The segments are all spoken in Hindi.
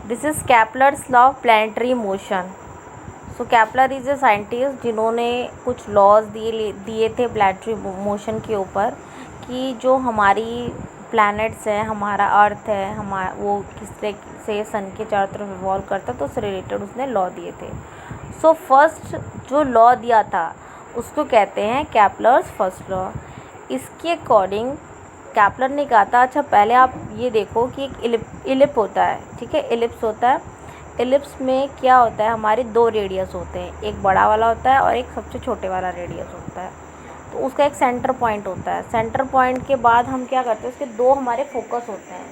This is Kepler's law of planetary motion. So कैपलर is a scientist जिन्होंने कुछ लॉज दिए थे प्लैनेटरी मोशन के ऊपर, कि जो हमारी प्लैनेट्स है, हमारा अर्थ है, वो किस तरह से सन के चारों तरफ रिवॉल्व करता है, तो उससे रिलेटेड उसने लॉ दिए थे। सो फर्स्ट जो लॉ दिया था उसको कहते हैं कैपलर्स फर्स्ट लॉ। इसके अकॉर्डिंग कैपलर ने कहा था, अच्छा पहले आप ये देखो कि एक इलिप होता है, ठीक है, इलिप्स होता है। इलिप्स में क्या होता है, हमारे दो रेडियस होते हैं, एक बड़ा वाला होता है और एक सबसे छोटे वाला रेडियस होता है। तो उसका एक सेंटर पॉइंट होता है। सेंटर पॉइंट के बाद हम क्या करते हैं, उसके दो हमारे फोकस होते हैं,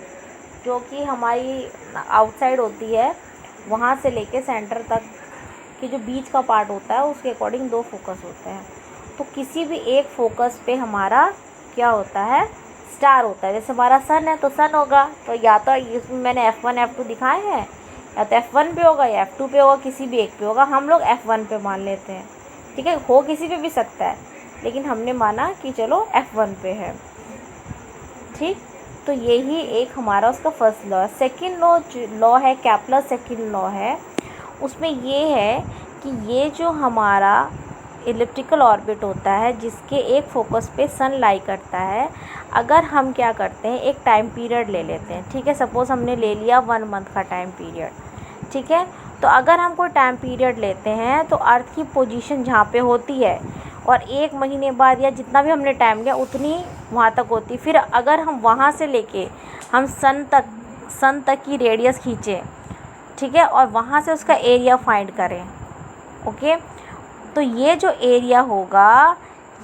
जो कि हमारी आउटसाइड होती है, वहाँ से लेके सेंटर तक कि जो बीच का पार्ट होता है उसके अकॉर्डिंग दो फोकस होते हैं। तो किसी भी एक फोकस पे हमारा क्या होता है, स्टार होता है। जैसे हमारा सन है तो सन होगा, तो या तो इसमें मैंने F1 F2 दिखाए हैं, या तो F1 पे होगा या F2 पे होगा, किसी भी एक पे होगा। हम लोग F1 पे मान लेते हैं, ठीक है, हो किसी पे भी सकता है, लेकिन हमने माना कि चलो F1 पे है, ठीक। तो यही एक हमारा उसका फर्स्ट लॉ है। सेकेंड लॉ है कैपलर सेकेंड लॉ है, उसमें ये है कि ये जो हमारा इलिप्टिकल ऑर्बिट होता है जिसके एक फोकस पे सन लाई करता है, अगर हम क्या करते हैं एक टाइम पीरियड ले लेते हैं, ठीक है, सपोज़ हमने ले लिया 1 मंथ का टाइम पीरियड, ठीक है। तो अगर हम कोई टाइम पीरियड लेते हैं तो अर्थ की पोजीशन जहाँ पे होती है और 1 महीने बाद या जितना भी हमने टाइम लिया उतनी वहाँ तक होती। फिर अगर हम वहाँ से लेके हम सन तक की रेडियस खींचें, ठीक है, और वहाँ से उसका एरिया फाइंड करें, ओके, तो ये जो एरिया होगा,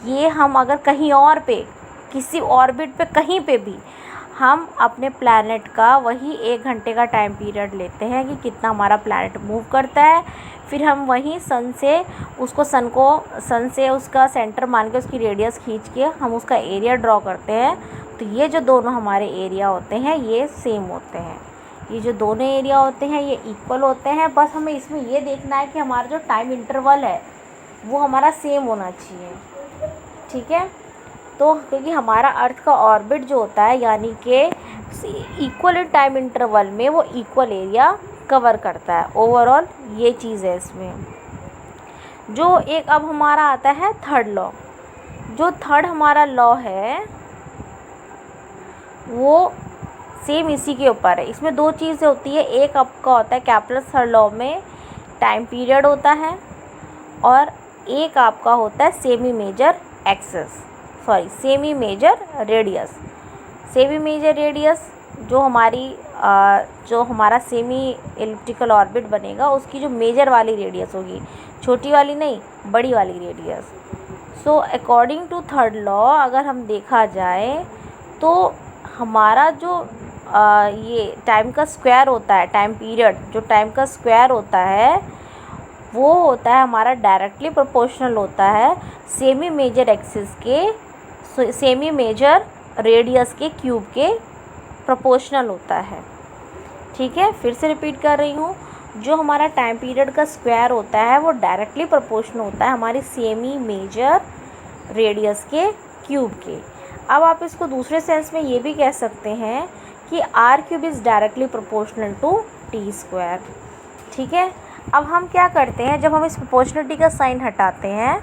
ये हम अगर कहीं और पे किसी ऑर्बिट पे कहीं पे भी हम अपने प्लैनेट का वही 1 घंटे का टाइम पीरियड लेते हैं कि कितना हमारा प्लैनेट मूव करता है, फिर हम वहीं सन से उसका सेंटर मान के उसकी रेडियस खींच के हम उसका एरिया ड्रॉ करते हैं। तो ये जो दोनों हमारे एरिया होते हैं ये सेम होते हैं, ये जो दोनों एरिया होते हैं ये इक्वल होते हैं। बस हमें इसमें ये देखना है कि हमारा जो टाइम इंटरवल है वो हमारा सेम होना चाहिए, ठीक है। तो क्योंकि हमारा अर्थ का ऑर्बिट जो होता है यानी कि इक्वल टाइम इंटरवल में वो इक्वल एरिया कवर करता है ओवरऑल, ये चीज़ है इसमें। जो एक अब हमारा आता है थर्ड लॉ। जो थर्ड हमारा लॉ है वो सेम इसी के ऊपर है। इसमें दो चीज़ें होती है, एक आपका होता है कैपलर थर्ड लॉ में टाइम पीरियड होता है, और एक आपका होता है semi major radius. Semi major radius जो हमारा सेमी एलिप्टिकल ऑर्बिट बनेगा उसकी जो मेजर वाली रेडियस होगी, छोटी वाली नहीं, बड़ी वाली radius. So according to third law अगर हम देखा जाए तो हमारा जो ये टाइम का स्क्वायर होता है, टाइम पीरियड जो टाइम का स्क्वायर होता है वो होता है हमारा डायरेक्टली प्रोपोर्शनल होता है सेमी मेजर रेडियस के क्यूब के प्रोपोर्शनल होता है, ठीक है। फिर से रिपीट कर रही हूँ, जो हमारा टाइम पीरियड का स्क्वायर होता है वो डायरेक्टली प्रोपोर्शनल होता है हमारी सेमी मेजर रेडियस के क्यूब के। अब आप इसको दूसरे सेंस में ये भी कह सकते हैं कि r³ is directly proportional to t², ठीक है। अब हम क्या करते हैं, जब हम इस प्रोपोर्शनलिटी का साइन हटाते हैं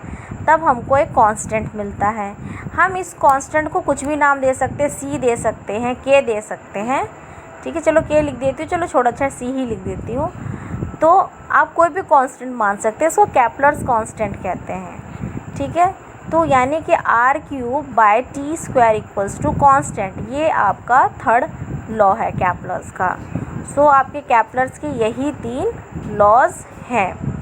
तब हमको एक कांस्टेंट मिलता है। हम इस कांस्टेंट को कुछ भी नाम दे सकते हैं, c दे सकते हैं, k दे सकते हैं, ठीक है। चलो k लिख देती हूँ, चलो छोड़ा अच्छा c ही लिख देती हूँ। तो आप कोई भी कांस्टेंट मान सकते हैं, इसको कैपलर्स कांस्टेंट कहते हैं, ठीक है। तो यानी कि r³ / t² = कांस्टेंट, ये आपका थर्ड लॉ है कैपलर्स का। सो आपके कैपलर्स के यही 3 लॉज हैं।